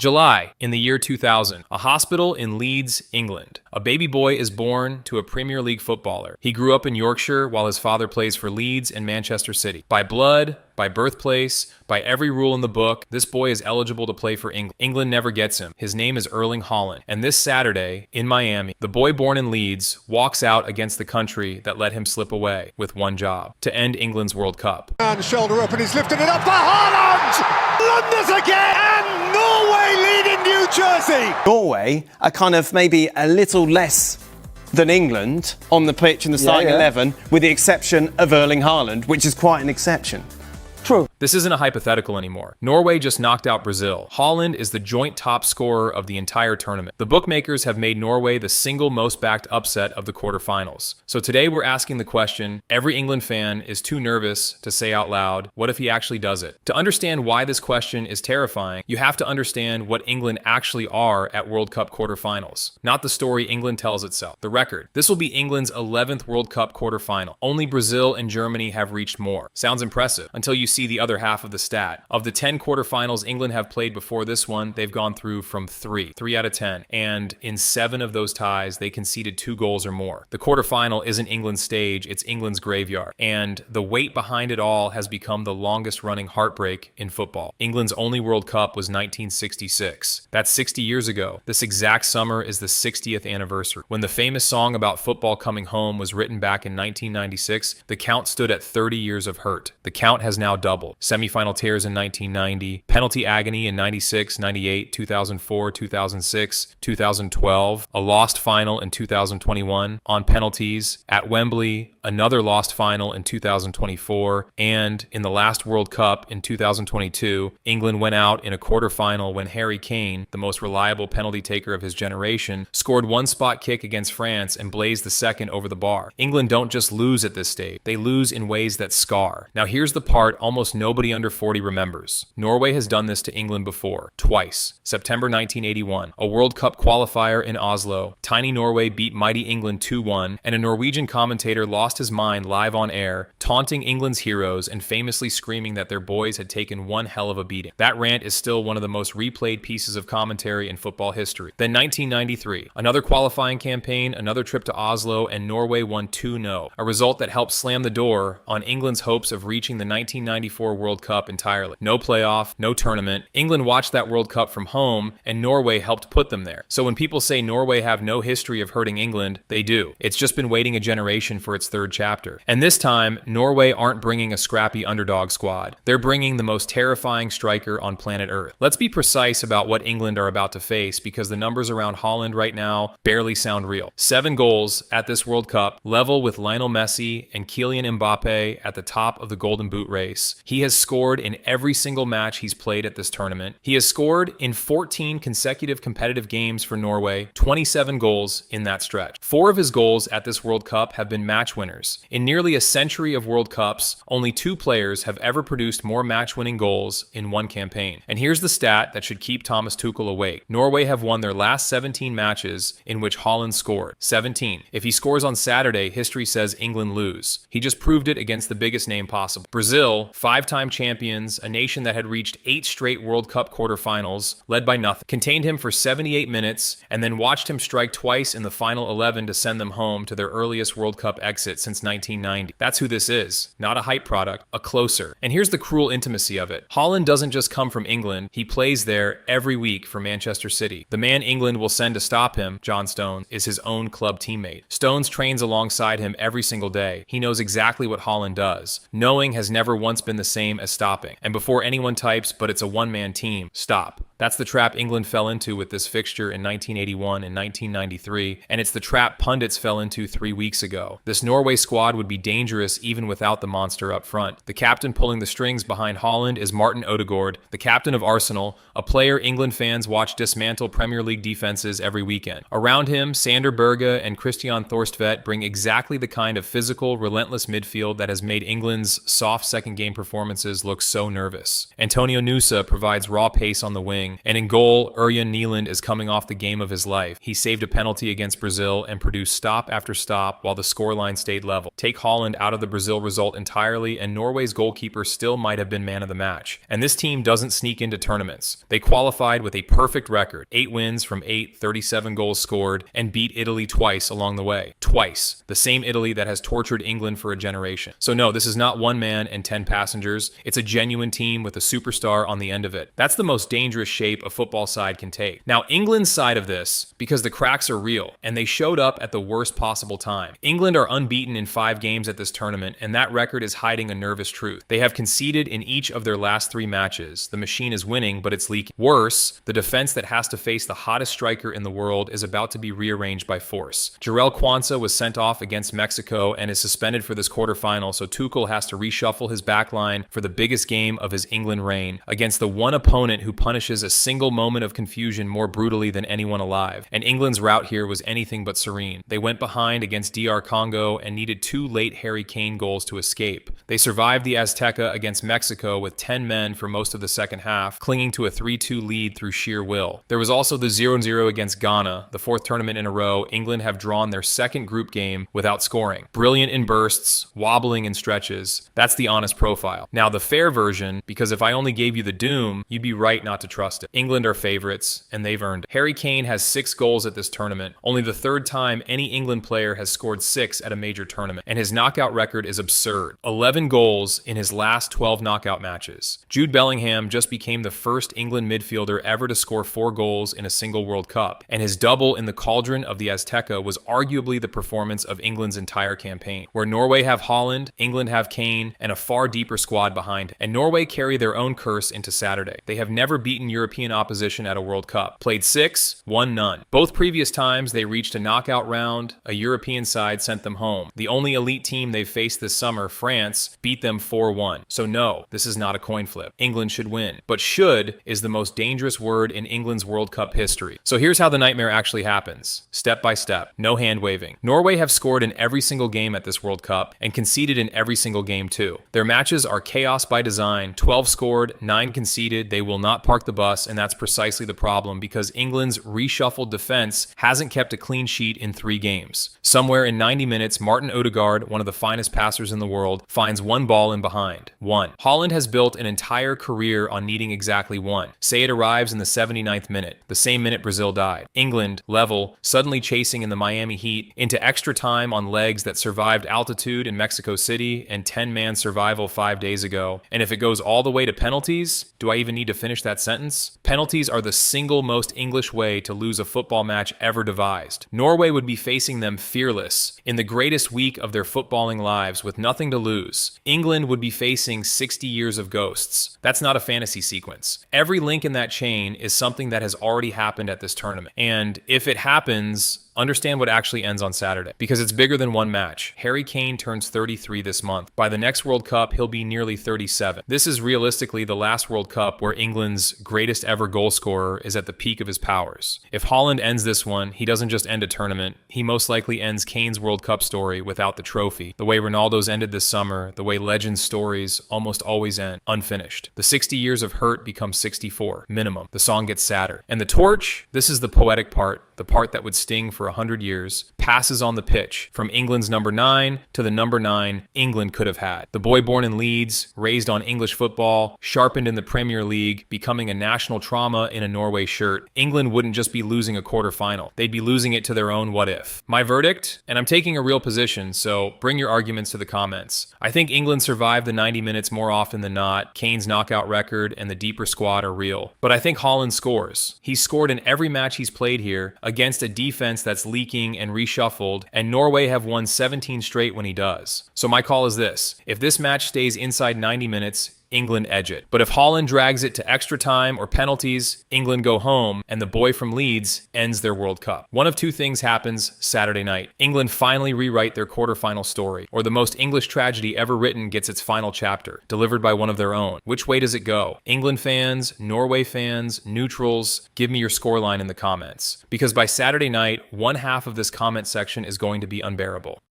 July, in the year 2000, a hospital in Leeds, England. A baby boy is born to a Premier League footballer. He grew up in Yorkshire while his father plays for Leeds and Manchester City. By blood, by birthplace, by every rule in the book, this boy is eligible to play for England. England never gets him. His name is Erling Haaland. And this Saturday, in Miami, the boy born in Leeds walks out against the country that let him slip away with one job: to end England's World Cup. And shoulder up, and he's lifted it up for Haaland! Blunders again, and Norway lead in New Jersey! Norway are kind of maybe a little less than England on the pitch in the starting 11, with the exception of Erling Haaland, which is quite an exception. True. This isn't a hypothetical anymore. Norway just knocked out Brazil. Haaland is the joint top scorer of the entire tournament. The bookmakers have made Norway the single most backed upset of the quarterfinals. So today we're asking the question every England fan is too nervous to say out loud, what if he actually does it? To understand why this question is terrifying, you have to understand what England actually are at World Cup quarterfinals. Not the story England tells itself. The record. This will be England's 11th World Cup quarterfinal. Only Brazil and Germany have reached more. Sounds impressive until you see the other half of the stat. Of the 10 quarterfinals England have played before this one, they've gone through from 3 out of 10. And in 7 of those ties, they conceded 2 goals or more. The quarterfinal isn't England's stage, it's England's graveyard. And the weight behind it all has become the longest running heartbreak in football. England's only World Cup was 1966. That's 60 years ago. This exact summer is the 60th anniversary. When the famous song about football coming home was written back in 1996, the count stood at 30 years of hurt. The count has now doubled. Semi-final tears in 1990, penalty agony in 96, 98, 2004, 2006, 2012, a lost final in 2021 on penalties, at Wembley, another lost final in 2024, and in the last World Cup in 2022, England went out in a quarterfinal when Harry Kane, the most reliable penalty taker of his generation, scored one spot kick against France and blazed the second over the bar. England don't just lose at this stage, they lose in ways that scar. Now here's the part almost nobody under 40 remembers. Norway has done this to England before, twice. September 1981, a World Cup qualifier in Oslo. Tiny Norway beat mighty England 2-1, and a Norwegian commentator lost his mind live on air, taunting England's heroes and famously screaming that their boys had taken one hell of a beating. That rant is still one of the most replayed pieces of commentary in football history. Then 1993, another qualifying campaign, another trip to Oslo, and Norway won 2-0, a result that helped slam the door on England's hopes of reaching the 1994 World Cup entirely. No playoff, no tournament. England watched that World Cup from home, and Norway helped put them there. So when people say Norway have no history of hurting England, they do. It's just been waiting a generation for its third chapter. And this time, Norway aren't bringing a scrappy underdog squad. They're bringing the most terrifying striker on planet Earth. Let's be precise about what England are about to face, because the numbers around Haaland right now barely sound real. 7 goals at this World Cup, level with Lionel Messi and Kylian Mbappe at the top of the Golden Boot race. He has scored in every single match he's played at this tournament. He has scored in 14 consecutive competitive games for Norway, 27 goals in that stretch. 4 of his goals at this World Cup have been match winners. In nearly a century of World Cups, only 2 players have ever produced more match-winning goals in one campaign. And here's the stat that should keep Thomas Tuchel awake. Norway have won their last 17 matches in which Haaland scored. 17. If he scores on Saturday, history says England lose. He just proved it against the biggest name possible. Brazil, 5-time champions, a nation that had reached 8 straight World Cup quarterfinals, led by nothing, contained him for 78 minutes and then watched him strike twice in the final 11 to send them home to their earliest World Cup exit since 1990. That's who this is. Not a hype product, a closer. And here's the cruel intimacy of it. Haaland doesn't just come from England, he plays there every week for Manchester City. The man England will send to stop him, John Stones, is his own club teammate. Stones trains alongside him every single day. He knows exactly what Haaland does. Knowing has never once been the same as stopping. And before anyone types, but it's a one-man team, stop. That's the trap England fell into with this fixture in 1981 and 1993, and it's the trap pundits fell into 3 weeks ago. This Norway squad would be dangerous even without the monster up front. The captain pulling the strings behind Haaland is Martin Odegaard, the captain of Arsenal, a player England fans watch dismantle Premier League defenses every weekend. Around him, Sander Berge and Christian Thorstvedt bring exactly the kind of physical, relentless midfield that has made England's soft second game performances look so nervous. Antonio Nusa provides raw pace on the wing, winning, and in goal, Erling Haaland is coming off the game of his life. He saved a penalty against Brazil and produced stop after stop while the scoreline stayed level. Take Haaland out of the Brazil result entirely, and Norway's goalkeeper still might have been man of the match. And this team doesn't sneak into tournaments. They qualified with a perfect record, 8 wins from 8, 37 goals scored, and beat Italy twice along the way. Twice. The same Italy that has tortured England for a generation. So no, this is not one man and 10 passengers. It's a genuine team with a superstar on the end of it. That's the most dangerous shape a football side can take. Now, England's side of this, because the cracks are real, and they showed up at the worst possible time. England are unbeaten in 5 games at this tournament, and that record is hiding a nervous truth. They have conceded in each of their last 3 matches. The machine is winning, but it's leaking. Worse, the defense that has to face the hottest striker in the world is about to be rearranged by force. Quansah was sent off against Mexico and is suspended for this quarterfinal, so Tuchel has to reshuffle his backline for the biggest game of his England reign against the one opponent who punishes a single moment of confusion more brutally than anyone alive. And England's route here was anything but serene. They went behind against DR Congo and needed 2 late Harry Kane goals to escape. They survived the Azteca against Mexico with 10 men for most of the second half, clinging to a 3-2 lead through sheer will. There was also the 0-0 against Ghana, the 4th tournament in a row. England have drawn their second group game without scoring. Brilliant in bursts, wobbling in stretches. That's the honest profile. Now, the fair version, because if I only gave you the doom, you'd be right not to trust it. England are favorites, and they've earned it. Harry Kane has 6 goals at this tournament, only the 3rd time any England player has scored 6 at a major tournament, and his knockout record is absurd. 11 goals in his last 12 knockout matches. Jude Bellingham just became the first England midfielder ever to score 4 goals in a single World Cup, and his double in the cauldron of the Azteca was arguably the performance of England's entire campaign, where Norway have Haaland, England have Kane, and a far deeper squad behind him. And Norway carry their own curse into Saturday. They have never beaten European opposition at a World Cup. Played 6, won none. Both previous times they reached a knockout round, a European side sent them home. The only elite team they've faced this summer, France, beat them 4-1. So no, this is not a coin flip. England should win. But should is the most dangerous word in England's World Cup history. So here's how the nightmare actually happens. Step by step. No hand waving. Norway have scored in every single game at this World Cup and conceded in every single game too. Their matches are chaos by design. 12 scored, 9 conceded. They will not park the bus, and that's precisely the problem because England's reshuffled defense hasn't kept a clean sheet in 3 games. Somewhere in 90 minutes, Martin Odegaard, one of the finest passers in the world, finds 1 ball in behind. 1. Haaland has built an entire career on needing exactly 1. Say it arrives in the 79th minute, the same minute Brazil died. England, level, suddenly chasing in the Miami Heat, into extra time on legs that survived altitude in Mexico City and 10-man survival 5 days ago. And if it goes all the way to penalties, do I even need to finish that sentence? Penalties are the single most English way to lose a football match ever devised. Norway would be facing them fearless in the greatest week of their footballing lives with nothing to lose. England would be facing 60 years of ghosts. That's not a fantasy sequence. Every link in that chain is something that has already happened at this tournament. And if it happens, understand what actually ends on Saturday, because it's bigger than one match. Harry Kane turns 33 this month. By the next World Cup, he'll be nearly 37. This is realistically the last World Cup where England's greatest ever goal scorer is at the peak of his powers. If Haaland ends this one, he doesn't just end a tournament, he most likely ends Kane's World Cup story without the trophy, the way Ronaldo's ended this summer, the way legends' stories almost always end unfinished. The 60 years of hurt become 64, minimum. The song gets sadder. And the torch, this is the poetic part, the part that would sting for 100 years, passes on the pitch from England's number 9 to the number 9 England could have had. The boy born in Leeds, raised on English football, sharpened in the Premier League, becoming a national trauma in a Norway shirt. England wouldn't just be losing a quarterfinal. They'd be losing it to their own what if. My verdict, and I'm taking a real position, so bring your arguments to the comments. I think England survived the 90 minutes more often than not. Kane's knockout record and the deeper squad are real. But I think Haaland scores. He's scored in every match he's played here against a defense that's leaking and reshuffled, and Norway have won 17 straight when he does. So my call is this. If this match stays inside 90 minutes, England edge it. But if Haaland drags it to extra time or penalties, England go home, and the boy from Leeds ends their World Cup. One of two things happens Saturday night. England finally rewrite their quarterfinal story, or the most English tragedy ever written gets its final chapter, delivered by one of their own. Which way does it go? England fans, Norway fans, neutrals, give me your scoreline in the comments. Because by Saturday night, one half of this comment section is going to be unbearable.